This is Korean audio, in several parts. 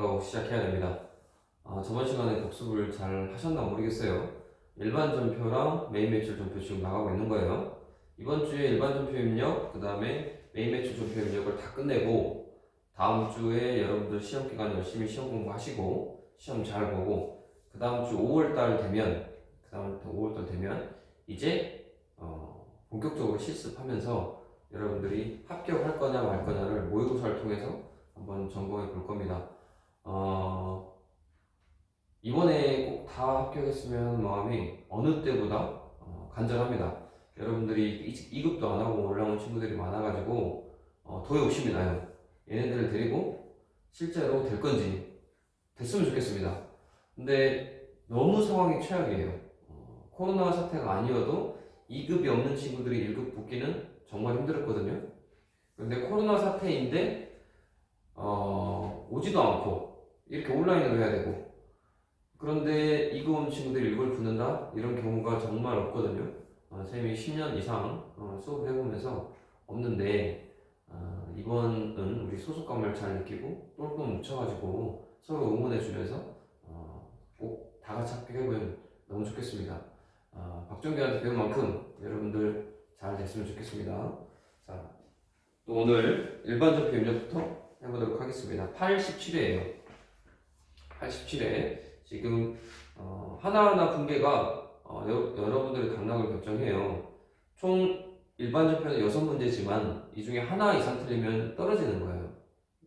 거 시작해야 됩니다. 저번 시간에 복습을 잘 하셨나 모르겠어요. 일반 전표랑 메인 매출 전표 지금 나가고 있는 거예요. 이번 주에 일반 전표 입력, 그 다음에 메인 매출 전표 입력을 다 끝내고 다음 주에 여러분들 시험 기간 열심히 시험 공부하시고 시험 잘 보고 그 다음 주 5월달 되면 이제 본격적으로 실습하면서 여러분들이 합격할 거냐 말 거냐를 모의고사를 통해서 한번 점검해 볼 겁니다. 이번에 꼭 다 합격했으면 마음이 어느 때보다 간절합니다. 여러분들이 2급도 안 하고 올라온 친구들이 많아가지고 더 욕심이 나요. 얘네들을 데리고 실제로 될 건지 됐으면 좋겠습니다. 근데 너무 상황이 최악이에요. 코로나 사태가 아니어도 2급이 없는 친구들이 1급 붙기는 정말 힘들었거든요. 근데 코로나 사태인데 오지도 않고 이렇게 온라인으로 해야 되고, 그런데 2급 온 친구들이 1급을 붙는다? 이런 경우가 정말 없거든요. 쌤이 10년 이상 수업을 해보면서 없는데, 이번은 우리 소속감을 잘 느끼고 똘똘 뭉쳐가지고 서로 응원해주면서 꼭 다 같이 합격해보면 너무 좋겠습니다. 박정규한테 배운 만큼 여러분들 잘 됐으면 좋겠습니다. 자, 또 오늘 일반 전표 입력부터 해보도록 하겠습니다. 87회예요. 87회. 지금 하나하나 분배가 여러분들의 당락을 결정해요. 총 일반 전표는 6문제지만 이 중에 하나 이상 틀리면 떨어지는 거예요.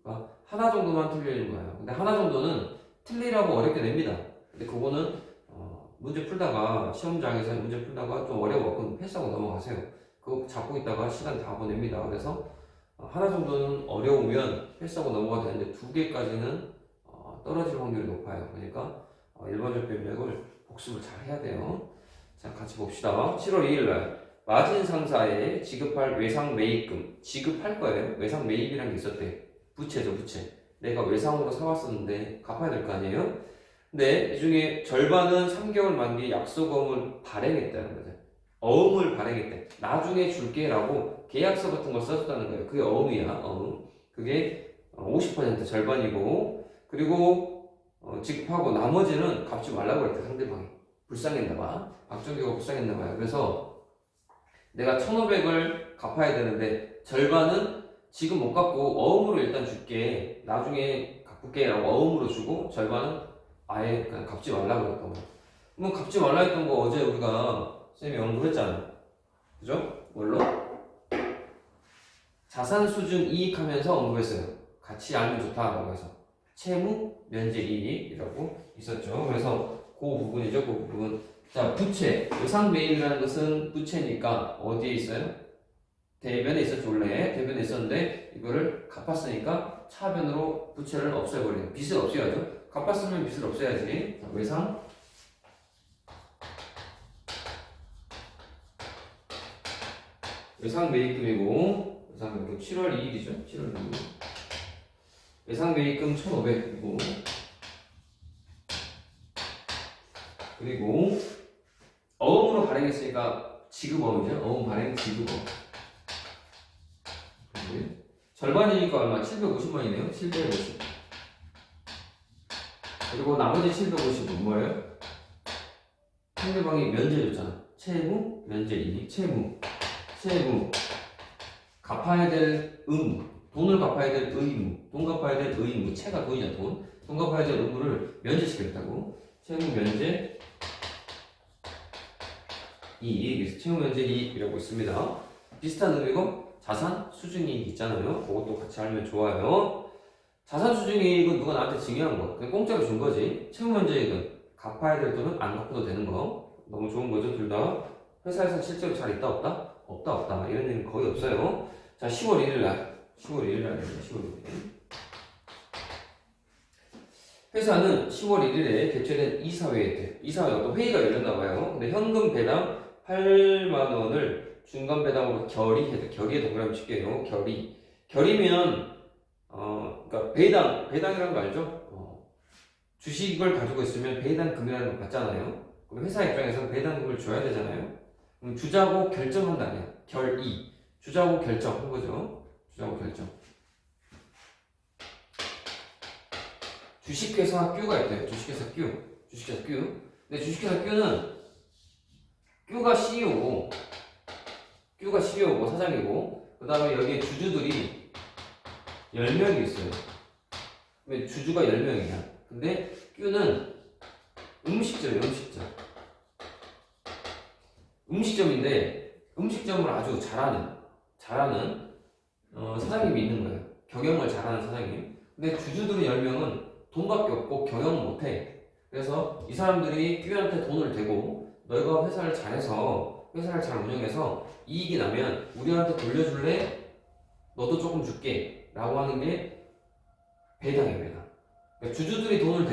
그러니까 하나 정도만 틀리는 거예요. 근데 하나 정도는 틀리라고 어렵게 냅니다. 근데 그거는 문제 풀다가 시험장에서 문제 풀다가 좀 어려워 그럼 패스하고 넘어가세요. 그거 잡고 있다가 시간 다 보냅니다. 그래서 하나 정도는 어려우면 패스하고 넘어가도 되는데 2개까지는 떨어질 확률이 높아요. 그러니까 일반 전표 입력을 복습을 잘 해야 돼요. 자, 같이 봅시다. 7월 2일날 마진 상사에 지급할 외상 매입금 지급할 거예요. 외상 매입이라는 게 있었대. 부채죠, 부채. 내가 외상으로 사왔었는데 갚아야 될 거 아니에요? 근데 이 중에 절반은 3개월 만기 약속어음을 발행했다는 거죠. 어음을 발행했대. 나중에 줄게라고 계약서 같은 걸 써줬다는 거예요. 그게 어음이야, 어음. 그게 50% 절반이고, 그리고 지급하고 나머지는 갚지 말라고 그랬대, 상대방이. 불쌍했나봐. 박정규가 불쌍했나봐요. 그래서 내가 1,500을 갚아야 되는데 절반은 지금 못 갚고 어음으로 일단 줄게. 나중에 갚을게 라고 어음으로 주고 절반은 아예 그냥 갚지 말라고 그랬던 거야. 그럼 갚지 말라 했던 거 어제 우리가 쌤이 연구했잖아. 그죠? 뭘로? 자산 수준 이익 하면서 언급했어요. 같이 알면 좋다라고 해서. 채무, 면제 이익이라고 있었죠. 그래서 그 부분이죠. 그 부분. 자, 부채. 외상 매입이라는 것은 부채니까 어디에 있어요? 대변에 있었죠. 원래 대변에 있었는데 이거를 갚았으니까 차변으로 부채를 없애버려요. 빚을 없애야죠. 갚았으면 빚을 없애야지. 자, 외상 매입금이고, 외상 매입금 7월 2일이죠. 7월 2일. 외상 매입금 1,500이고, 그리고 어음으로 발행했으니까 지급어음이죠. 어음 발행 지급어음. 절반이니까 얼마? 750만이네요. 750. 그리고 나머지 750은 뭐예요? 상대방이 면제줬잖아. 채무, 면제 이익, 채무. 갚아야 될 의무. 돈을 갚아야 될 의무. 돈 갚아야 될 의무. 채가 돈이야, 돈. 돈 갚아야 될 의무를 면제시켰다고. 채무, 면제, 이익. 그래서 채무, 면제, 이익이라고 있습니다. 비슷한 의미고 자산, 수준이익 있잖아요. 그것도 같이 알면 좋아요. 자산 수준이익은 누가 나한테 증여한 거. 그냥 공짜로 준 거지. 채무 면제이익은 갚아야 될 돈은 안 갚아도 되는 거. 너무 좋은 거죠, 둘 다. 회사에서 실제로 잘 있다, 없다? 없다. 이런 일은 거의 없어요. 자, 10월 1일날. 10월 1일날. 회사는 10월 1일에 개최된 이사회에 때, 이사회 어떤 회의가 열렸나봐요. 근데 현금 배당 8만원을 중간 배당으로 결의해야 돼. 결의에 동그라미 칠게요. 결의면, 그러니까 배당이라는 거 알죠? 주식을 가지고 있으면 배당금이라는 거 받잖아요. 그럼 회사 입장에서는 배당금을 줘야 되잖아요. 그럼 주자고 결정한다냐. 결의. 주자고 결정한 거죠. 주자고 결정. 주식회사 Q가 있대요. 주식회사 Q. 주식회사 Q. 근데 주식회사 Q가 CEO고, 사장이고, 그 다음에 여기에 주주들이 10명이 있어요. 왜 주주가 10명이야. 근데 Q는 음식점이에요, 음식점인데, 음식점을 아주 잘하는 사장님이 있는 거예요. 경영을 잘하는 사장님. 근데 주주들이 10명은 돈밖에 없고 경영을 못해. 그래서 이 사람들이 Q한테 돈을 대고 너희가 회사를 잘해서 회사를 잘 운영해서 이익이 나면 우리한테 돌려줄래? 너도 조금 줄게 라고 하는 게 배당이에요. 그러니까 주주들이 돈을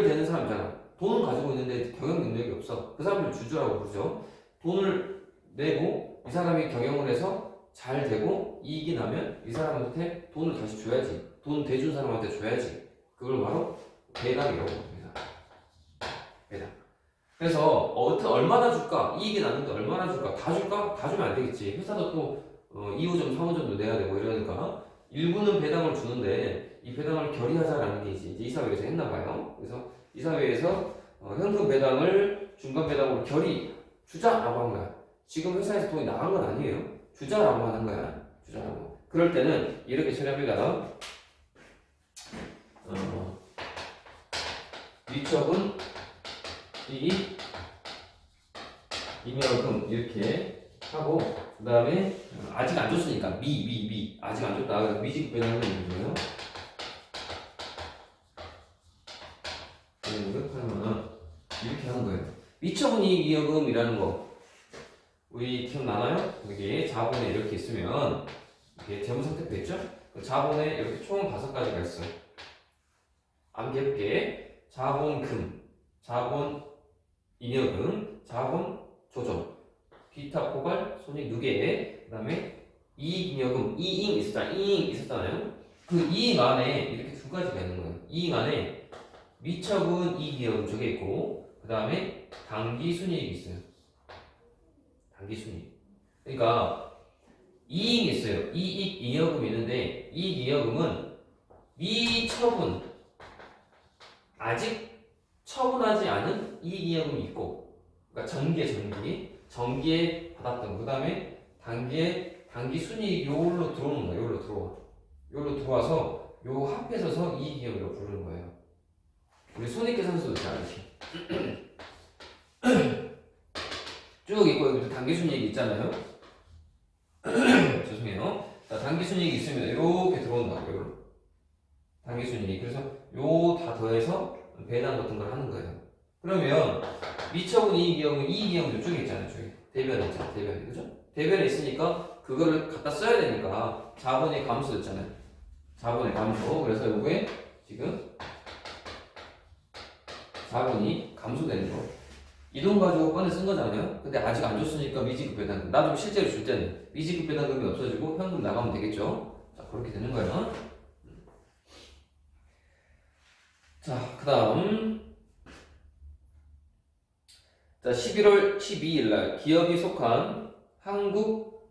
대는 사람이잖아. 돈은 가지고 있는데 경영 능력이 없어. 그 사람을 주주라고 부르죠. 돈을 내고 이 사람이 경영을 해서 잘 되고 이익이 나면 이 사람한테 돈을 다시 줘야지. 돈 대준 사람한테 줘야지. 그걸 바로 배당이라고 합니다. 배당. 그래서 얼마나 줄까? 이익이 나는데 얼마나 줄까? 다 줄까? 다 주면 안 되겠지. 회사도 또 2호점, 3호점도 내야 되고 이러니까 일부는 배당을 주는데 이 배당을 결의하자라는 게 이제 이사회에서 했나 봐요. 그래서 이사회에서 현금 배당을 중간 배당으로 주자라고 한 거야. 지금 회사에서 돈이 나간 건 아니에요. 주자라고 하는 거야. 주자라고. 그럴 때는 이렇게 처리합니다. 위척은 이명금 이렇게 하고 그 다음에 아직 안 줬으니까 아직 안 줬다. 미지급 배당을 있는 거예요. 하면 이렇게 하는 거예요. 미처분 이익이익금이라는 거 우리 기억나나요? 여기 자본에 이렇게 있으면 이렇게 재무상태표 있죠? 그 자본에 이렇게 총 5가지가 있어. 암기해볼게. 자본금, 자본 잉여금, 자본 조정, 기타 포괄, 손익 누계, 그 다음에 이익잉여금, 이익 있었잖아요. 그 이익 안에 이렇게 2가지가 있는 거예요. 이익 안에 미처분 이익잉여금 저게 있고, 그 다음에 당기순이익이 있어요. 당기순이익. 그러니까 이익이 있어요. 이익잉여금이 있는데 이익잉여금은 미처분, 아직 처분하지 않은 이익잉여금이 있고, 그러니까 전기에 받았던 그 다음에 단기 순이익이 요걸로 들어오는 거예요. 요걸로 들어와서 요 합해져서 이익잉여금이라고 부르는 거예요. 우리 손익계산서도 잘 알지. 쭉 있고 여기 단기순이익이 있잖아요. 죄송해요. 자, 단기순이익이 있으면 이렇게 들어온다고요. 단기순이익. 그래서 요 다 더해서 배당 같은 걸 하는 거예요. 그러면 미처분 이익이익은 이쪽에 있잖아요. 저기 대변에 있잖아요. 대변에, 그죠? 대변에 있으니까 그거를 갖다 써야 되니까 자본이 감소됐잖아요. 자본의 감소. 그래서 요게 지금 자본이 감소되는 거. 이 돈 가지고 꺼내 쓴 거잖아요. 근데 아직 안 줬으니까 미지급 배당금. 나도 실제로 줄 때는 미지급 배당금이 없어지고 현금 나가면 되겠죠. 자, 그렇게 되는 거예요. 자, 그 다음. 자, 11월 12일 날 기업이 속한 한국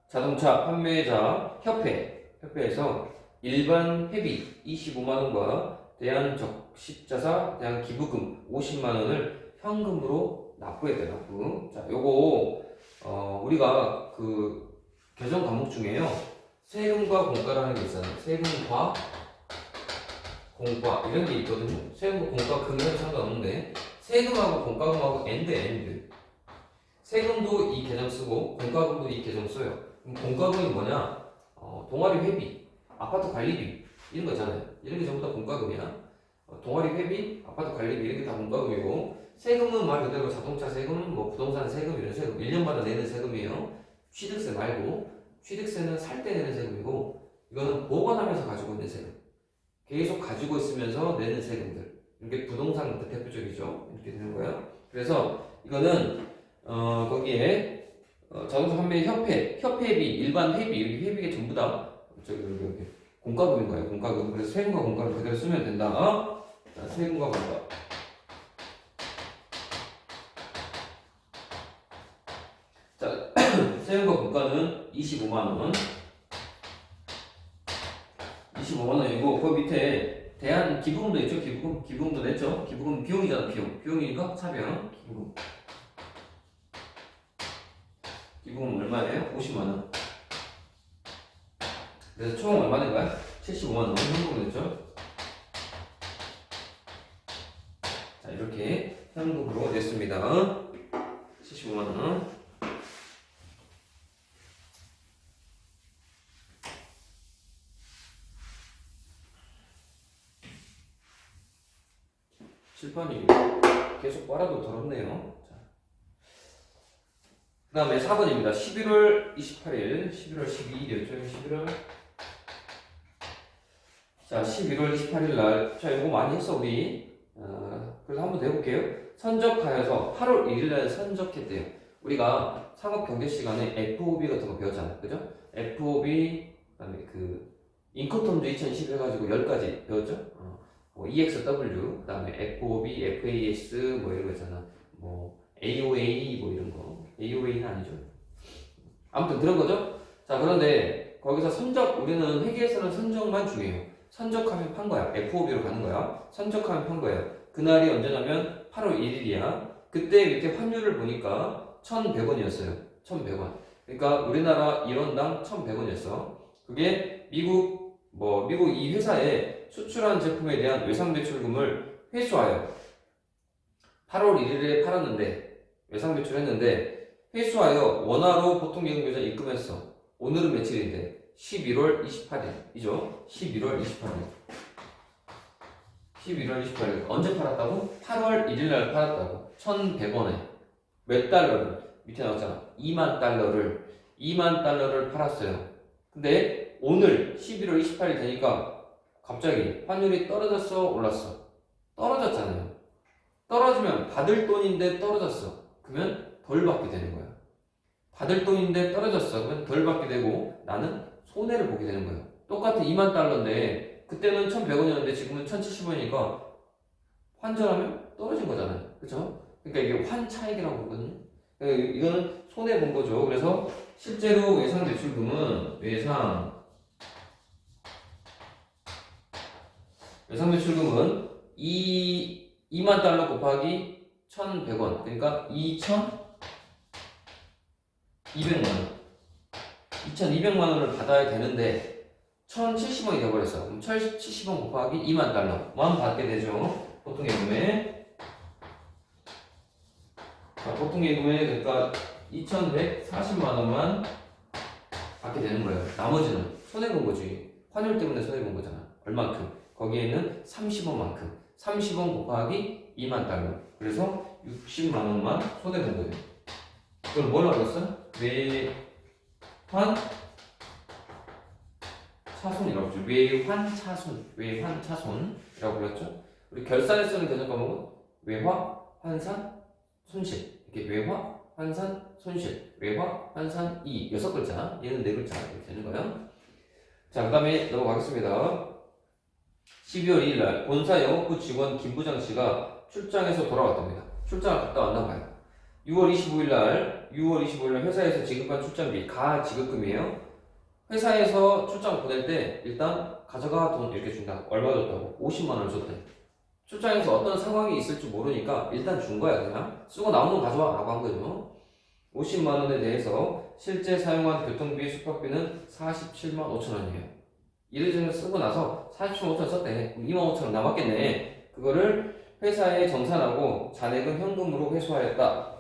자동차 판매자 협회에서 일반 회비 25만원과 대한적십자사 대한기부금 50만원을 현금으로 납부했대요. 납부. 자, 요거 우리가 그 개정 과목 중에요. 세금과 공과라는 게 있잖아요. 세금과 공과 이런 게 있거든요. 세금과 공과 금액은 상관없는데 세금하고 공과금하고 엔드. 세금도 이 계정 쓰고 공과금도 이 계정 써요. 그럼 공과금이 뭐냐? 동아리 회비, 아파트 관리비 이런 거 있잖아요. 이런 게 전부 다 공과금이야. 동아리 회비, 아파트 관리비 이런 게 다 공과금이고 세금은 말 그대로 자동차 세금, 뭐 부동산 세금 이런 세금 1년마다 내는 세금이에요. 취득세 말고 취득세는 살 때 내는 세금이고 이거는 보관하면서 가지고 있는 세금. 계속 가지고 있으면서 내는 세금들. 이게 부동산 같은 대표적이죠. 이렇게 되는 거예요. 그래서 이거는 거기에 자동차 판매 협회비, 일반 회비, 이렇게 회비가 전부 다 저기 공과금인 거예요. 공과금. 그래서 세금과 공과를 그대로 쓰면 된다. 자, 세금과 공과. 자, 세금과 공과는 25만 원. 25만 5만 원이고 그 밑에 대한 기부금도 있죠. 기부금도 냈죠. 기부금 비용이잖아. 비용이니까 차비용 기부금. 기부금 얼마예요? 50만 원. 그래서 총 얼마 낸 거야? 75만 원 현금으로 냈죠. 자, 이렇게 현금으로 냈습니다. 75만 원. 칠판이 계속 빨아도 더럽네요. 그 다음에 4번입니다. 11월 28일, 11월 12일이었죠. 11월. 자, 11월 28일 날. 자, 이거 많이 했어, 우리. 그래서 한번 해볼게요. 선적하여서 8월 1일 날 선적했대요. 우리가 상업 경제 시간에 FOB 같은 거 배웠잖아요. 그죠? FOB, 그 다음에 인커텀즈 2010 해가지고 10가지 배웠죠? EXW, 그 다음에 FOB, FAS, 뭐 이런 거 있잖아. 뭐, AOA, 뭐 이런 거. AOA는 아니죠. 아무튼 그런 거죠? 자, 그런데 거기서 우리는 회계에서는 선적만 중요해요. 선적하면 판 거야. FOB로 가는 거야. 선적하면 판 거야. 그날이 언제냐면 8월 1일이야. 그때 밑에 환율을 보니까 1,100원이었어요. 1,100원. 그러니까 우리나라 1원당 1,100원이었어. 그게 미국 이 회사에 수출한 제품에 대한 외상 매출금을 회수하여 8월 1일에 팔았는데 외상 매출했는데 회수하여 원화로 보통예금계좌 입금했어. 오늘은 며칠인데 11월 28일이죠. 11월 28일 언제 팔았다고? 8월 1일 날 팔았다고. 1,100원에 몇 달러를 밑에 나왔잖아. 2만 달러를 팔았어요. 근데 오늘 11월 28일 되니까 갑자기 환율이 떨어졌어, 올랐어? 떨어졌잖아요. 떨어지면 받을 돈인데 떨어졌어. 그러면 덜 받게 되는 거야. 받을 돈인데 떨어졌어. 그러면 덜 받게 되고 나는 손해를 보게 되는 거야. 똑같은 2만 달러인데 그때는 1,100원이었는데 지금은 1,070원이니까 환전하면 떨어진 거잖아요. 그쵸? 그러니까 이게 환차익이라고 하거든요. 그러니까 이거는 손해 본 거죠. 그래서 실제로 외상 매출금은 외상 매출금은 2만 달러 곱하기 1,100원. 그러니까 2,200만 원. 2,200만 원을 받아야 되는데 1,070원이 돼버렸어. 그럼 1,070원 곱하기 2만 달러만 받게 되죠. 보통예금에. 자, 보통예금에 그러니까 2,140만 원만 받게 되는 거예요. 나머지는 손해본 거지. 환율 때문에 손해본 거잖아. 얼만큼? 거기에는 30원만큼. 30원 곱하기 2만 달러. 그래서 60만 원만 손해본 거예요. 그걸 뭐라고 했어? 외환 차손이라고 했죠. 외환차손이라고 불렀죠. 우리 결산에 쓰는 개념 과목은 외화, 환산, 손실. 이렇게 외화, 환산, 손실. 외화, 환산, 이익. 6글자. 얘는 4글자. 이렇게 되는 거예요. 자, 그 다음에 넘어가겠습니다. 12월 2일 날 본사 영업부 직원 김 부장 씨가 출장에서 돌아왔답니다. 출장을 갔다 왔나 봐요. 6월 25일 날 회사에서 지급한 출장비 가지급금이에요. 회사에서 출장 보낼 때 일단 가져가 돈 이렇게 준다. 얼마 줬다고? 50만 원 줬대. 출장에서 어떤 상황이 있을지 모르니까 일단 준 거야. 그냥 쓰고 남은 돈 가져와 라고 한 거죠. 50만 원에 대해서 실제 사용한 교통비 숙박비는 47만 5천 원이에요. 이래저래 쓰고 나서 47만 5천 원 썼대. 그럼 2만 5천 원 남았겠네. 그거를 회사에 정산하고 잔액은 현금으로 회수하였다.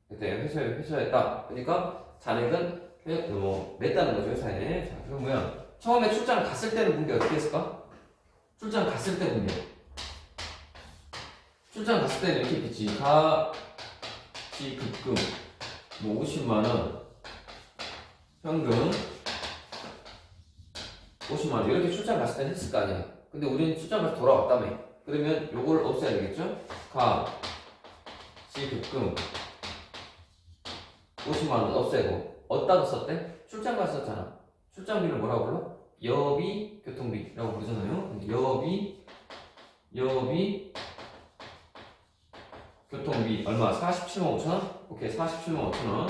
그때 회수했다. 그러니까 잔액은 냈다는 거죠, 회사에. 자, 그러면 처음에 출장 갔을 때는 분배 어떻게 했을까? 출장 갔을 때 분배. 출장 갔을 때는 이렇게 했겠지. 가지급금 50만 원 현금 50만 원 이렇게 출장 갔을 때는 했을 거 아니야. 근데 우리는 출장 가서 돌아왔다며. 그러면 요걸 없애야 되겠죠? 가지급금 50만 원 없애고 어디다가 썼대? 출장 갔었잖아. 출장비를 뭐라고 불러? 여비 교통비라고 부르잖아요. 여비 교통비 얼마? 47만 5천 원? 오케이, 47만 5천 원.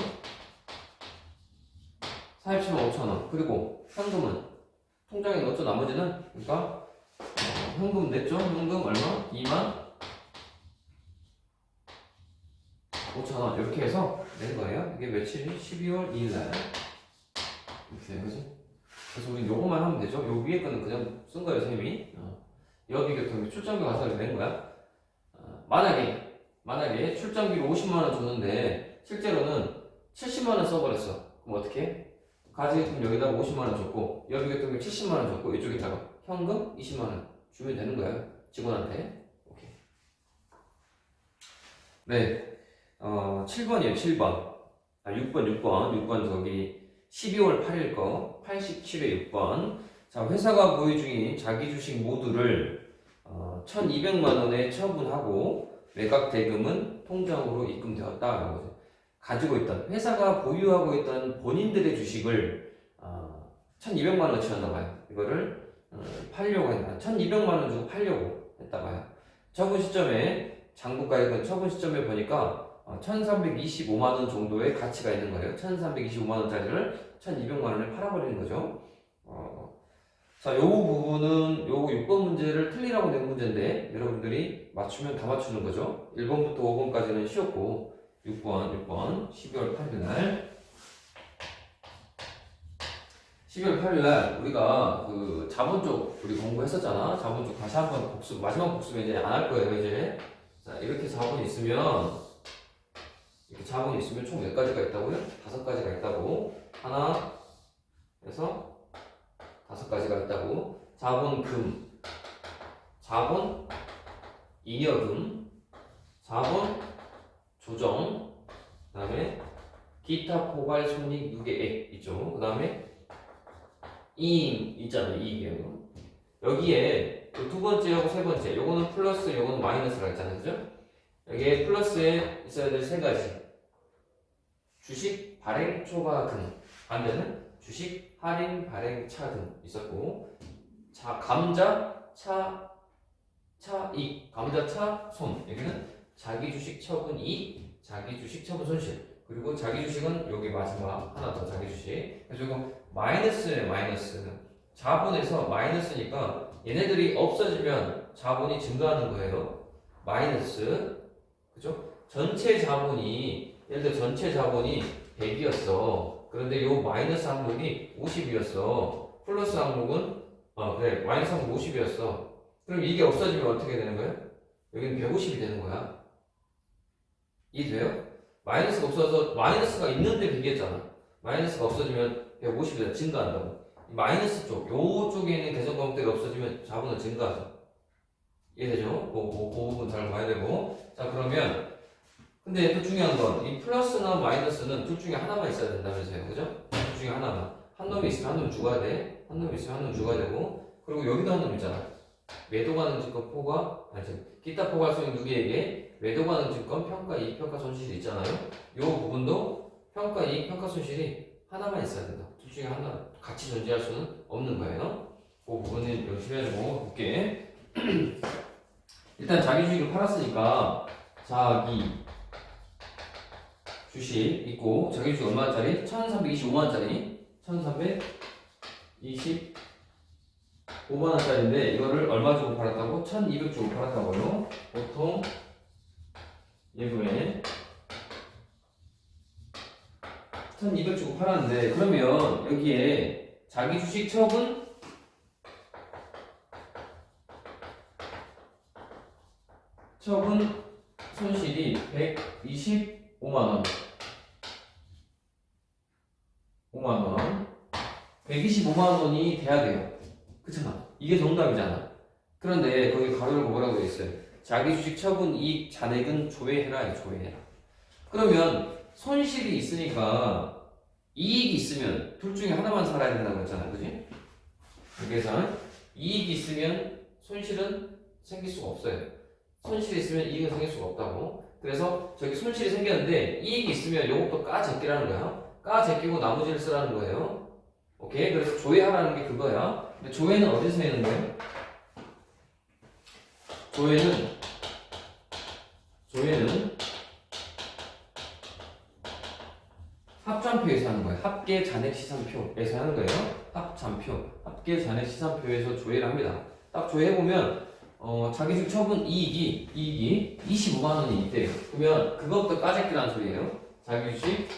47만 5천 원. 그리고 현금은 통장에 넣었죠. 나머지는. 그러니까 현금 냈죠. 현금 얼마? 2만 5천원 이렇게 해서 낸 거예요. 이게 며칠이? 12월 2일날 이렇게 그지? 그래서 우리 요거만 하면 되죠. 요 위에 거는 그냥 쓴 거예요, 쌤이. 여비교통비 출장비 가서 낸 거야. 만약에 출장비로 50만 원 줬는데 실제로는 70만 원 써버렸어. 그럼 어떻게 해? 가지금 여기다가 50만 원 줬고 여비교통비 70만 원 줬고 이쪽에다가 현금 20만 원 주면 되는 거예요. 직원한테. 오케이. 네. 7번이에요. 7번. 6번 저기 12월 8일 거 87회 6번. 자, 회사가 보유 중인 자기 주식 모두를 1,200만 원에 처분하고 매각 대금은 통장으로 입금되었다라고 하죠. 가지고 있던 회사가 보유하고 있던 본인들의 주식을 1,200만 원어치였나 봐요. 이거를 팔려고 했나? 1,200만 원 주고 팔려고 했다 봐요. 처분 시점에 장부가액은 처분 시점에 보니까 1,325만 원 정도의 가치가 있는 거예요. 1,325만 원짜리를 1,200만 원에 팔아버리는 거죠. 자, 요 부분은 요 6번 문제를 틀리라고 낸 문제인데 여러분들이 맞추면 다 맞추는 거죠. 1번부터 5번까지는 쉬웠고 6번 12월 8일 날 12월 8일 날 우리가 그 자본 쪽 우리 공부했었잖아. 자본 쪽 다시 한번 복습, 마지막 복습은 이제 안 할 거예요, 이제. 자, 이렇게 자본이 있으면 총 몇 가지가 있다고요? 5가지가 있다고. 하나, 그래서 5가지가 있다고. 자본금, 자본 잉여금, 자본 조정, 그 다음에 기타 포괄 손익 누계액 있죠. 그 다음에 이익 있잖아요. 이익이요. 여기에 두 번째하고 세 번째, 요거는 플러스, 요거는 마이너스라고 했잖아요. 그죠? 여기에 플러스에 있어야 될 3가지. 주식 발행 초과금, 반대는 주식 할인 발행 차금 있었고, 감자 차익, 감자 차손. 여기는 자기 주식 처분 이익, 자기 주식 처분 손실. 그리고 자기 주식은 여기 마지막 하나 더 자기 주식. 그래서 이거 마이너스예요, 마이너스. 자본에서 마이너스니까 얘네들이 없어지면 자본이 증가하는 거예요. 마이너스. 그죠? 전체 자본이, 예를 들어 전체 자본이 100이었어. 그런데 요 마이너스 항목이 50이었어. 플러스 항목은, 그래, 마이너스 항목 50이었어. 그럼 이게 없어지면 어떻게 되는 거예요? 여기는 150이 되는 거야. 이해돼요? 마이너스가 없어서, 마이너스가 있는데 비교했잖아. 마이너스가 없어지면 150이 증가한다고. 마이너스 쪽, 요쪽에 있는 계속 과목들이 없어지면 자본은 증가하죠. 이해되죠? 그 부분 잘 봐야 되고. 자, 그러면 근데 또 중요한 건 이 플러스나 마이너스는 둘 중에 하나만 있어야 된다면서요. 그죠? 둘 중에 하나만. 한 놈이 있으면 한 놈 죽어야 돼. 한 놈이 있으면 한 놈 죽어야 되고. 그리고 여기도 한 놈 있잖아. 매도 가능 증권 포괄, 기타 포괄 손익 누계에게 매도 가능 증권 평가 이익 평가 손실이 있잖아요. 요 부분도 평가 이익 평가 손실이 하나만 있어야 된다. 둘 중에 하나 같이 존재할 수는 없는 거예요. 그 부분은 열심히 해주고 볼게. 일단 자기 주식을 팔았으니까 자기 주식 있고 자기 주식 얼마짜리? 1,325만원짜리 1,325만원짜리인데 이거를 얼마 주고 팔았다고? 1,200 주고 팔았다고요. 보통 예금에 1,200 주고 팔았는데 그러면 여기에 자기 주식 처분 손실이 125만원 125만원이 돼야 돼요. 그렇잖아. 이게 정답이잖아. 그런데 거기 가로를 뭐라고 돼 있어요? 자기 주식 처분 이익 잔액은 조회해라. 조회해라. 그러면 손실이 있으니까 이익이 있으면 둘 중에 하나만 살아야 된다고 했잖아. 그지? 그래서 이익이 있으면 손실은 생길 수가 없어요. 손실이 있으면 이익은 생길 수가 없다고. 그래서 저기 손실이 생겼는데 이익이 있으면 요것도 까제끼라는 거야. 까제끼고 나머지를 쓰라는 거예요. 오케이? 그래서 조회하라는 게 그거야. 근데 조회는 어디서 내는 거예요? 조회는 합산표 시산표에서 하는 거예요. 합계 잔액 시산표에서 하는 거예요. 합잔표, 합계 잔액 시산표에서 조회를 합니다. 딱 조회해보면 자기주식 처분 이익이 25만 원이 있대요. 그러면 그것부터 까짓기라는 소리예요. 자기주식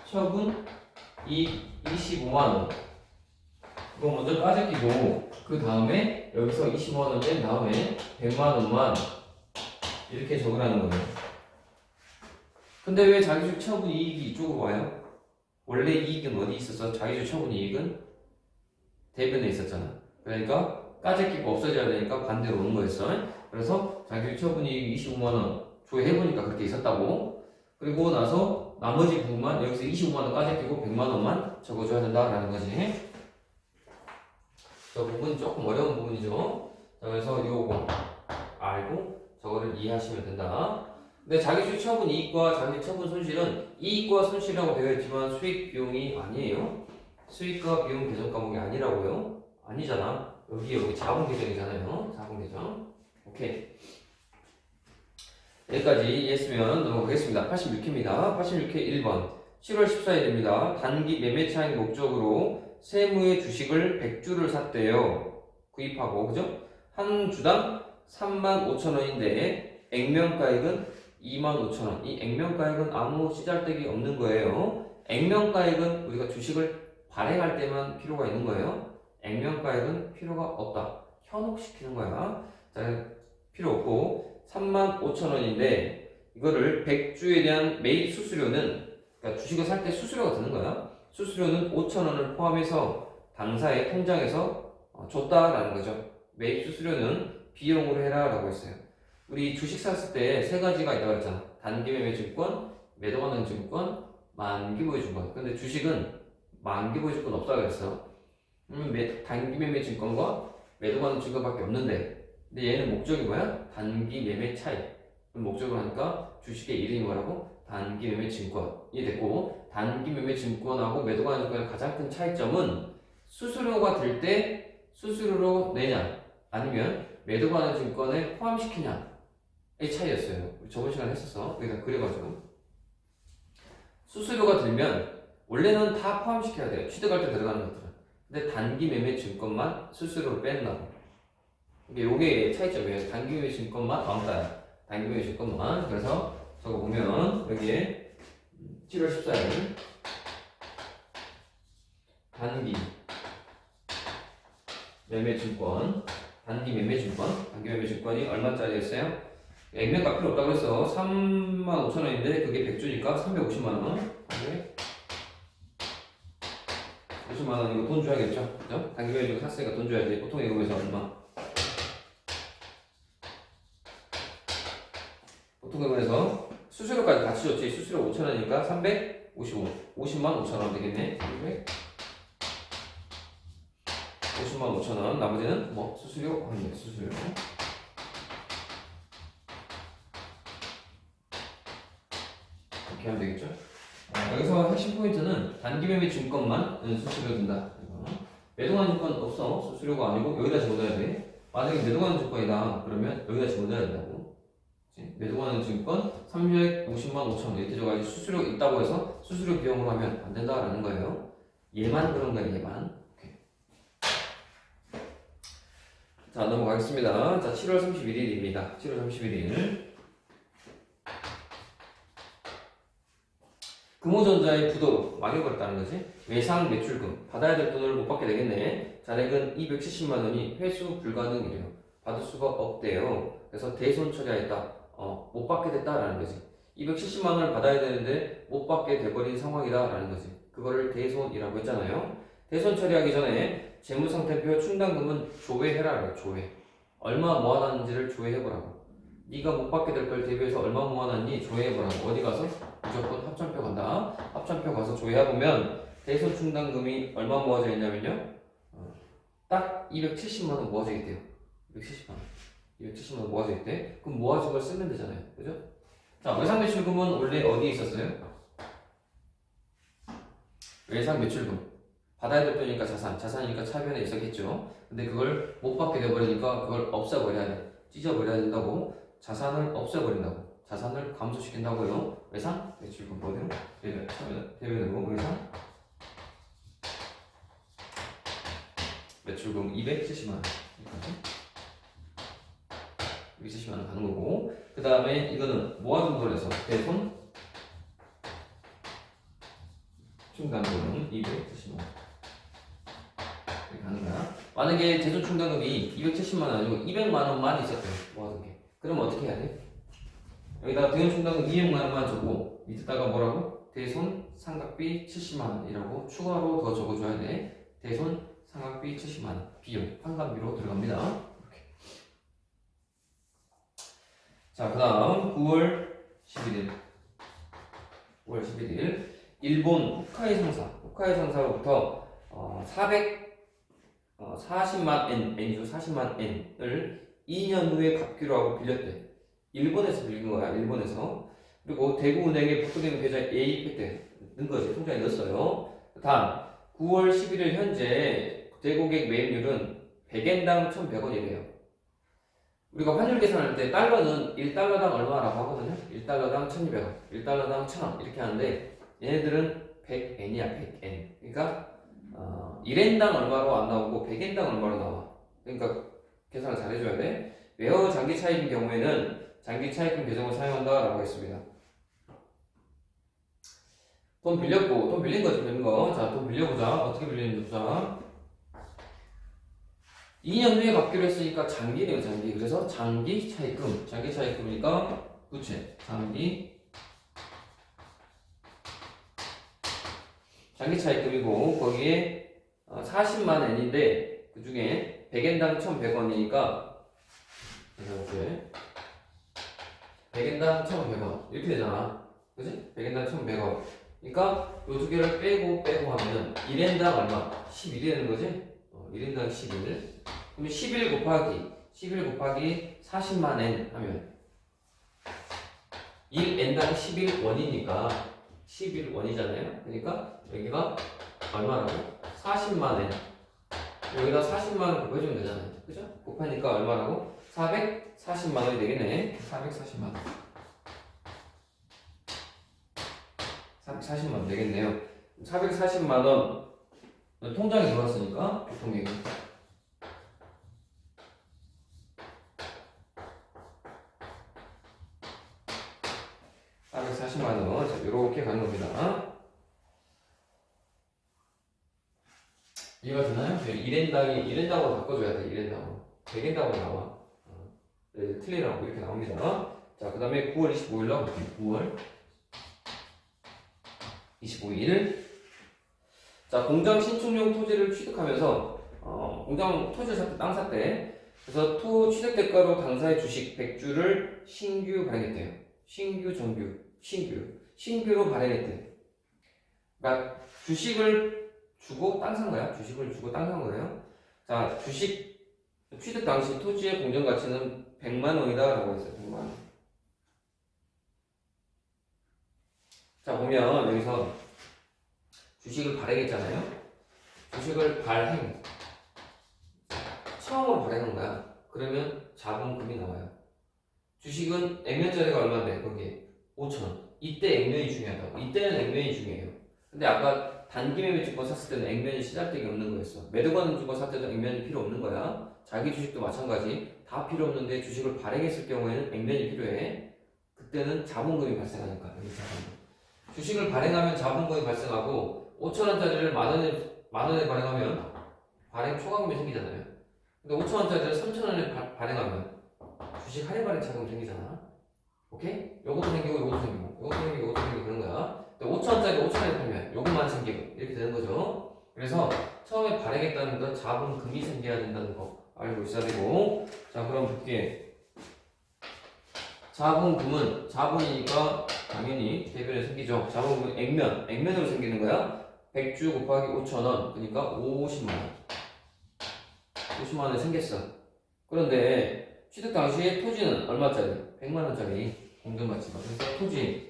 처분 이익 25만 원. 그거 먼저 까짓기고 그 다음에 여기서 25만 원 뺀 다음에 100만 원만 이렇게 적으라는 거예요. 근데 왜 자기주식 처분 이익이 이쪽으로 와요? 원래 이익은 어디 있었어? 자기주식 처분 이익은 대변에 있었잖아. 그러니까 까짓기가 없어져야 되니까 반대로 오는 거였어. 그래서 자기주식 처분 이익이 25만 원 조회해보니까 그렇게 있었다고. 그리고 나서 나머지 부분만 여기서 25만 원 까짓기고 100만 원만 적어줘야 된다라는 거지. 저 부분 조금 어려운 부분이죠. 자, 그래서 요거 알고 저거를 이해하시면 된다. 근데 자기주식 처분 이익과 자기주식 처분 손실은 이익과 손실이라고 되어 있지만 수익 비용이 아니에요. 수익과 비용 계정 과목이 아니라고요. 아니잖아. 여기 자본 계정이잖아요. 자본 계정. 오케이. 여기까지 이해했으면 넘어가겠습니다. 86회입니다. 86회 1번. 7월 14일입니다. 단기 매매 차익 목적으로 세무의 주식을 100주를 샀대요. 구입하고, 그죠? 한 주당 35,000원인데 액면가액은 25,000원. 이 액면가액은 아무 시잘데기 없는 거예요. 액면가액은 우리가 주식을 발행할 때만 필요가 있는 거예요. 액면가액은 필요가 없다. 현혹시키는 거야. 자, 필요 없고 35,000원인데 이거를 100주에 대한 매입 수수료는, 그러니까 주식을 살 때 수수료가 드는 거야. 수수료는 5,000원을 포함해서 당사의 통장에서 줬다라는 거죠. 매입 수수료는 비용으로 해라 라고 했어요. 우리 주식 샀을 때 세 가지가 있다고 했잖아. 단기 매매 증권, 매도 가능 증권, 만기 보유 증권. 근데 주식은 만기 보유 증권 없다고 그랬어. 단기 매매 증권과 매도 가능 증권밖에 없는데, 근데 얘는 목적이 뭐야? 단기 매매 차익. 목적을 하니까 주식의 이름이 뭐라고? 단기 매매 증권이 됐고, 단기 매매 증권하고 매도 가능 증권의 가장 큰 차이점은 수수료가 들 때 수수료로 내냐, 아니면 매도 가능 증권에 포함시키냐의 차이였어요. 우리 저번 시간에 했었어. 여기다 그래가지고 수수료가 들면 원래는 다 포함시켜야 돼요. 취득할 때 들어가는 것들은. 근데 단기 매매 증권만 수수료를 뺀다고. 이게 차이점이에요. 단기 매매 증권만 왕따야. 단기 매매 증권만. 그래서 저거 보면 여기에 7월 14일 단기 매매 증권, 단기 매매 증권이 얼마짜리였어요? 액면가 필요 없다고 해서 35,000원인데 그게 100주니까 350만원. 50만원 이거 돈 줘야겠죠? 그죠? 단기 매매 증권 샀으니까 돈 줘야지. 보통 이거에서 얼마? 보통 이거에서 수수료까지 같이 줬지. 수수료 5,000원이니까 355, 50만 5천원 되겠네. 50만 5천원. 나머지는 뭐 수수료 아니면 수수료. 이렇게 하면 되겠죠. 여기서 핵심 포인트는 단기 매매 증권만 수수료 든다. 매도가능 증권 없어. 수수료가 아니고 여기다 집어넣어야 돼. 만약에 매도가능 증권이다 그러면 여기다 집어넣어야 된다고. 매도가능 증권 350만 5천원 이렇게 적어야지. 수수료 있다고 해서 수수료 비용으로 하면 안 된다라는 거예요. 얘만 그런 거예요. 얘만. 자, 넘어가겠습니다. 자, 7월 31일입니다. 7월 31일. 금호전자의 부도로 망해버렸다는 거지. 외상 매출금. 받아야 될 돈을 못 받게 되겠네. 잔액은 270만원이 회수 불가능이래요. 받을 수가 없대요. 그래서 대손 처리하였다. 못 받게 됐다라는 거지. 270만원을 받아야 되는데 못 받게 돼버린 상황이다라는 거지. 그거를 대손이라고 했잖아요. 대손 처리하기 전에 재무상태표 충당금은 조회해라. 조회. 얼마 모아놨는지를 조회해보라고. 네가 못 받게 될 걸 대비해서 얼마 모아놨니? 조회해보라고. 어디 가서? 무조건 합산표 간다. 합산표 가서 조회해보면 대손 충당금이 얼마 모아져 있냐면요, 딱 270만원 모아져 있대요. 270만원 모아져 있대. 그럼 모아진 걸 쓰면 되잖아요. 그죠? 자, 외상매출금은 원래 어디에 있었어요? 외상매출금. 받아야 될 돈이니까 자산이니까 차변에 있었겠죠. 근데 그걸 못 받게 돼버리니까 그걸 없애버려야 돼. 찢어버려야 된다고. 자산을 없애버린다고. 자산을 감소시킨다고요. 외상 매출금 뭐대로 대변으로 외상 매출금 270만 원. 270만 원 가는 거고, 그 다음에 이거는 모아둔 돈에서 대손 충당금은 270만 원 이렇게 가는 거야. 만약에 대손 충당금이 270만 원 아니고 200만 원만 있었대요. 모아둔 게. 그러면 어떻게 해야 돼? 여기다가 대손 충당금 200만 원만 적고 밑에다가 뭐라고? 대손 상각비 70만 원이라고 추가로 더 적어줘야 돼. 대손 상각비 70만 원 비용 환산비로 들어갑니다. 이렇게. 자, 그 다음 9월 11일 9월 11일 일본 홋카이 상사로부터 440만 엔이죠. 40만 엔을 2년 후에 갚기로 하고 빌렸대. 일본에서 빌린 거야. 일본에서. 그리고 대구은행에 복구된 계좌에 A팩트 넣은 거지. 통장에 넣었어요. 다음 9월 11일 현재 대고객 매입률은 100엔당 1,100원이래요. 우리가 환율 계산할 때 달러는 1달러당 얼마라고 하거든요. 1달러당 1,200원, 1달러당 1,000원 이렇게 하는데 얘네들은 100엔이야. 100엔. 그러니까 1엔당 얼마로 안 나오고 100엔당 얼마로 나와. 그러니까 계산을 잘 해줘야 돼. 외화 장기 차입인 경우에는 장기 차입금 계정을 사용한다라고 했습니다. 돈 빌렸고, 돈 빌린 거지, 빌린 거. 자, 돈 빌려보자. 어떻게 빌리는지 보자. 2년 후에 갚기로 했으니까 장기네요, 장기. 그래서 장기 차입금. 장기 차입금이니까 부채. 장기 차입금이고, 거기에 40만 엔인데, 그 중에 100엔당 1,100원이니까, 100엔당 1,100원. 이렇게 되잖아. 그지? 100엔당 1,100원. 그러니까 요 두 개를 빼고 하면 1엔당 얼마? 11이 되는 거지? 1엔당 11. 그러면 11 곱하기 40만 엔 하면 1엔당 11원이니까 11원이잖아요. 그러니까 여기가 얼마라고? 40만 엔. 여기다 40만 원 곱해주면 되잖아요. 그죠? 곱하니까 얼마라고? 440만 원이 되겠네. 440만 원. 440만 원 되겠네요. 440만 원 통장에 들어왔으니까 보통액이 440만 원. 자, 이렇게 가는 겁니다. 이해가 되나요? 1엔당으로 바꿔줘야 돼. 1엔당으로. 100엔당으로 나와. 네, 틀리라고 이렇게 나옵니다. 자, 그 다음에 9월 25일 날 9월 25일. 자, 공장 신축용 토지를 취득하면서 공장 토지를 샀대, 땅 샀대. 그래서 토 취득 대가로 당사의 주식 100주를 신규 발행했대요. 신규로 발행했대. 그러니까 주식을 주고 땅 산 거야. 주식을 주고 땅 산 거예요. 자, 주식 취득 당시 토지의 공정 가치는 100만 원이다라고 했어요. 100만 원. 자, 보면 여기서 주식을 발행했잖아요. 주식을 처음으로 발행한 거야. 그러면 자본금이 나와요. 주식은 액면짜리가 얼마인데 거기에 5,000원. 이때 액면이 중요하다고. 이때는 액면이 중요해요. 근데 아까 단기 매매 주고 샀을 때는 액면이 시작되기 없는 거였어. 매도관 주고 샀을 때도 액면이 필요 없는 거야. 자기 주식도 마찬가지. 다 필요 없는데 주식을 발행했을 경우에는 액면이 필요해. 그때는 자본금이 발생하니까. 여기 자본금. 주식을 발행하면 자본금이 발생하고 5,000원짜리를 만 원에 발행하면 발행 초과금이 생기잖아요. 근데 5,000원짜리를 3,000원에 발행하면 주식 할인 발행 차금이 생기잖아. 오케이? 요것도 생기고 요것도 생기고 그런 거야. 근데 5,000원짜리 5,000원에 팔면 요것만 생기고 이렇게 되는 거죠. 그래서 처음에 발행했다는 건 자본금이 생겨야 된다는 거 알고 있어야 되고. 자, 그럼 볼게. 자본금은 자본이니까 당연히 대변에 생기죠. 자본금은 액면으로 생기는 거야. 100주 곱하기 5,000원, 그러니까 50만 원. 50만 원이 생겼어. 그런데 취득 당시에 토지는 얼마짜리? 100만 원짜리 공정 가치가. 그래서 토지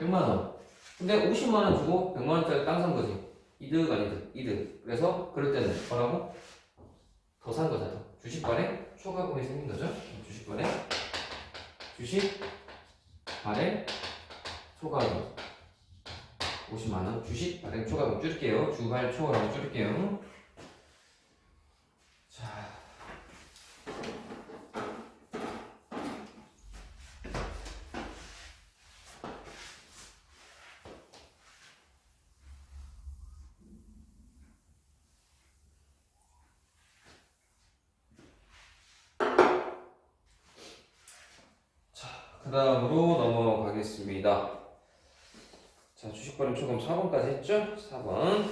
100만 원. 근데 50만 원 주고 100만 원짜리 땅 산 거지. 이득 아니득? 이득. 그래서 그럴 때는 뭐라고? 더 산 거잖아. 주식 발행 초과금이 생긴 거죠. 주식 발행 주식 발행 초과금 50만원 주식 발행 초과금 줄일게요. 주발 초라고 줄일게요. 자, 그 다음으로 넘어가겠습니다. 자, 주식 발행 초과금 4번까지 했죠? 4번.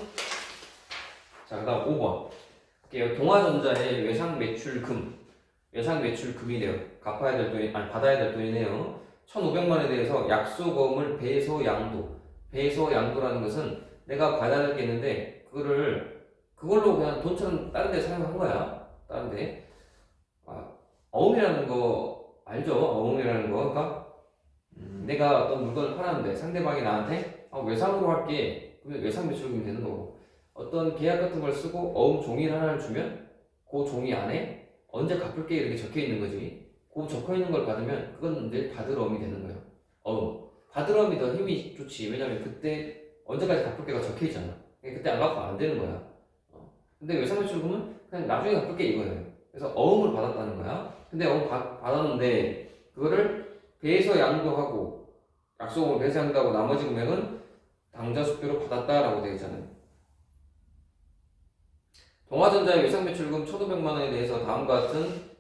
자, 그 다음 5번. 동아전자의 외상 매출금. 외상 매출금이네요. 갚아야 될 돈이, 아니, 받아야 될 돈이네요. 1,500만원에 대해서 약소금을 배소양도. 배소양도라는 것은 내가 받아야 될 게 있는데, 그걸로 그냥 돈처럼 다른 데 사용한 거야. 다른 데. 어음이라는 거, 알죠? 어음이라는 거. 그러니까, 내가 어떤 물건을 팔았는데 상대방이 나한테 외상으로 할게. 그러면 외상 매출금이 되는 거고. 어떤 계약 같은 걸 쓰고 어음 종이를 하나를 주면 그 종이 안에 언제 갚을게 이렇게 적혀 있는 거지. 그 적혀 있는 걸 받으면 그건 이제 받을 어음이 되는 거예요. 어음. 받을 어음이 더 힘이 좋지. 왜냐면 그때 언제까지 갚을게가 적혀 있잖아. 그때 안 갚으면 안 되는 거야. 근데 외상 매출금은 그냥 나중에 갚을게 이거예요. 그래서 어음을 받았다는 거야. 근데 어음 받았는데 그거를 배에서 양도하고 약속을 배에서 양도하고 나머지 금액은 당좌 수표로 받았다라고 되어 있잖아요. 동아전자의 외상 매출금 1,500만원에 대해서 다음과 같은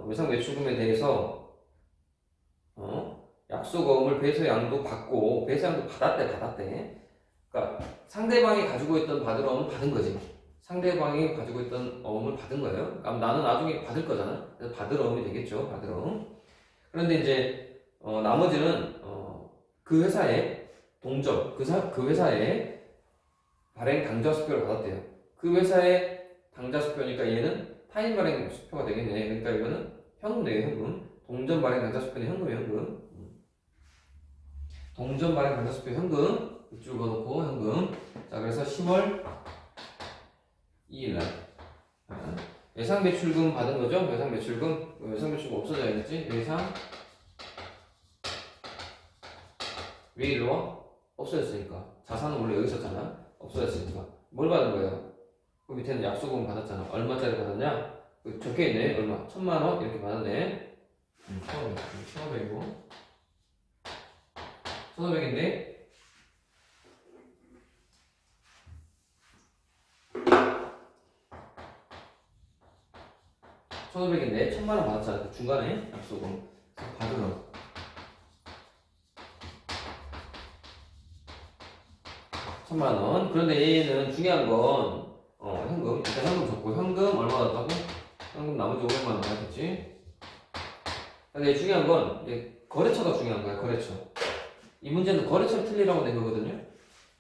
외상 매출금에 대해서 약속어음을 배에서 양도 받고 배에서 양도 받았대. 그러니까 상대방이 가지고 있던 받을 어음을 받은 거지. 상대방이 가지고 있던 어음을 받은 거예요. 그럼 나는 나중에 받을 거잖아. 그래서 받을 어음이 되겠죠. 받을 어음. 그런데 이제 나머지는 그 회사에 동점, 그 회사에 발행 당좌 수표를 받았대요. 그 회사의 당좌 수표니까 얘는 타인 발행 수표가 되겠네. 그러니까 이거는 현금이에요. 현금. 동전 발행 당좌 수표는 현금이에요. 현금. 동전 발행 당좌 수표 현금. 이쪽으로 넣고 현금. 자, 그래서 10월 2일날 외상 매출금 받은 거죠? 외상 매출금 없어져야겠지? 왜 일로 와? 없어졌으니까. 자산은 원래 여기 있었잖아. 없어졌으니까. 뭘 받은 거예요? 그 밑에는 약속금 받았잖아. 얼마짜리 받았냐? 적혀있네. 얼마? 1,000만원? 이렇게 받았네. 1,500이고. 1,500인데 1,500인데 1,000만원 받았잖아. 그 중간에 약속금 받으러 1,000만원. 그런데 얘는 중요한 건 현금. 일단 현금 적고 현금 얼마 받았다고? 현금 나머지 500만원 받았겠지. 근데 중요한 건 이제 거래처가 중요한 거야. 거래처. 이 문제는 거래처를 틀리라고 낸 거거든요.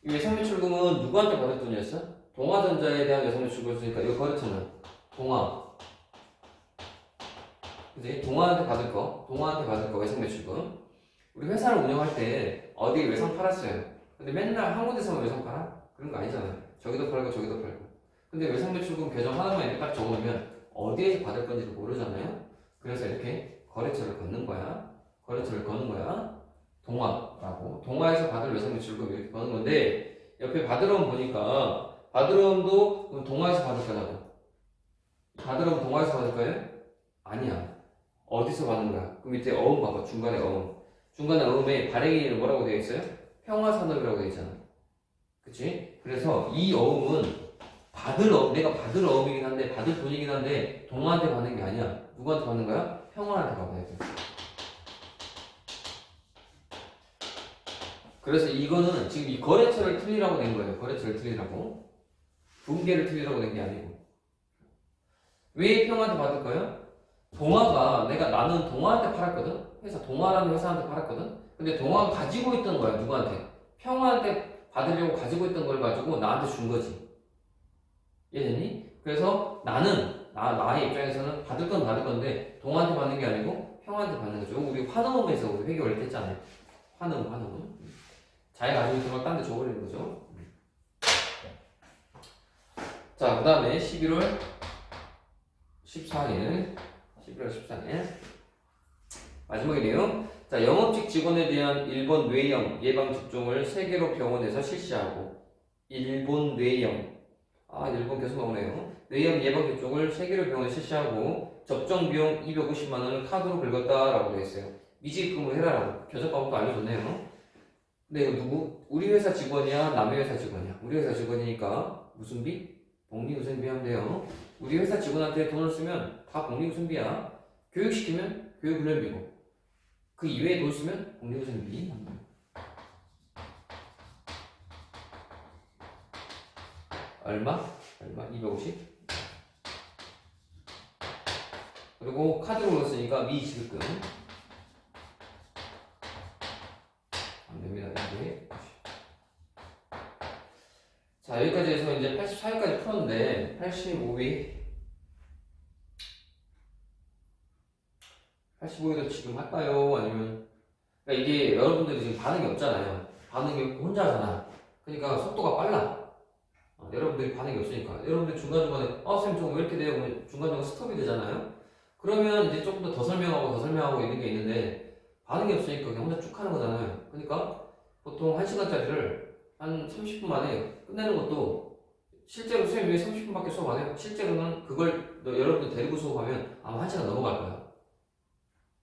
이 외상매출금은 누구한테 받을 돈이었어? 동아전자에 대한 외상매출금이었으니까 이거 거래처는 동아. 그지? 동아한테 받을 거 외상매출금. 우리 회사를 운영할 때 어디에 외상 팔았어요. 근데 맨날 한 군데서만 외상 팔아? 그런 거 아니잖아요. 저기도 팔고 저기도 팔고. 근데 외상매출금 계정 하나만 이렇게 딱 적어놓으면 어디에서 받을 건지를 모르잖아요. 그래서 이렇게 거래처를 걷는 거야. 동아라고. 동아에서 받을 외상매출금 이렇게 거는 건데 옆에 받으러온 보니까 받으러온도 동아에서 받을 거냐고. 받으러온 동아에서 받을 거예요? 아니야. 어디서 받는 거야? 그 밑에 어음 봐봐. 중간에 어음. 중간에 어음에 발행일은 뭐라고 되어 있어요? 평화산업이라고 되어 있잖아. 그치? 그래서 이 어음은 내가 받을 어음이긴 한데, 받을 돈이긴 한데, 동아한테 받는 게 아니야. 누구한테 받는 거야? 평화한테 받아야 돼. 그래서 이거는 지금 이 거래처를 틀리라고 낸 거예요. 거래처를 틀리라고. 분계를 틀리라고 낸 게 아니고. 왜 평화한테 받을 거예요? 나는 동아한테 팔았거든? 회사, 동아라는 회사한테 팔았거든? 근데 동아가 가지고 있던 거야, 누구한테? 평화한테 받으려고 가지고 있던 걸 가지고 나한테 준 거지. 이해되니? 그래서 나의 입장에서는 받을 건 받을 건데, 동아한테 받는 게 아니고 평화한테 받는 거죠. 우리 환음에서 우리 회계 원래 했잖아요. 환음. 자기가 가지고 있던 걸 딴 데 줘버리는 거죠. 자, 그 다음에 11월 14일 11월 14일 마지막이네요. 자, 영업직 직원에 대한 일본 뇌염 예방 접종을 세계로 병원에서 실시하고 일본 뇌염 일본 계속 나오네요. 뇌염 예방 접종을 세계로 병원에 실시하고 접종 비용 250만 원을 카드로 긁었다라고 되어 있어요. 미지급금으로 해라라고 견적 방법도 알려줬네요. 근데 이거 누구? 우리 회사 직원이야? 남의 회사 직원이야? 우리 회사 직원이니까 무슨 비? 복리후생비 하면 돼요. 우리 회사 직원한테 돈을 쓰면 다 복리후생비야. 교육시키면 교육훈련비고 그 이외에 돈 쓰면 복리후생비. 얼마? 250. 그리고 카드로 넣었으니까 미지급금 안 됩니다. 이게. 자, 여기까지 해서 이제 84회까지 풀었는데 85회도 지금 할까요? 아니면 그러니까 이게 여러분들이 지금 반응이 없잖아요. 반응이 없고 혼자 하잖아. 그러니까 속도가 빨라. 여러분들이 반응이 없으니까 여러분들 중간중간에 쌤 저거 왜 이렇게 돼요? 중간중간 스톱이 되잖아요. 그러면 이제 조금 더 설명하고 이런 게 있는데 반응이 없으니까 그냥 혼자 쭉 하는 거잖아요. 그러니까 보통 1시간짜리를 한 30분 만에 끝내는 것도 실제로 선생님이 왜 30분밖에 수업 안 해요? 실제로는 그걸 여러분들 데리고 수업하면 아마 1시간 넘어갈 거야.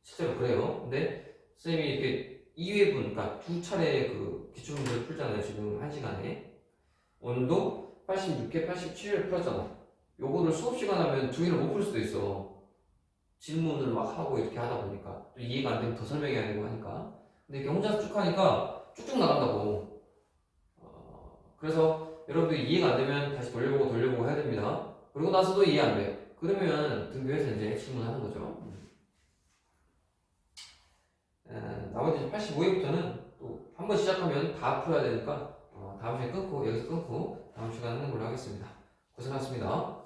실제로 그래요. 근데 선생님이 이렇게 2회분, 그러니까 두 차례 그 기출문제를 풀잖아요. 지금 1시간에. 오늘도 86회, 87회를 풀었잖아. 요거를 수업 시간 하면 두 개를 못 풀 수도 있어. 질문을 막 하고 이렇게 하다 보니까 또 이해가 안 되면 더 설명해야 되고 하니까. 근데 이렇게 혼자서 쭉 하니까 쭉쭉 나간다고. 그래서 여러분들이 이해가 안 되면 다시 돌려보고 해야 됩니다. 그리고 나서도 이해 안 돼요. 그러면 등교해서 이제 질문하는 거죠. 나머지 85회부터는 또 한 번 시작하면 다 풀어야 되니까 다음 시간에 끊고 여기서 끊고 다음 시간에 하는 걸로 하겠습니다. 고생하셨습니다.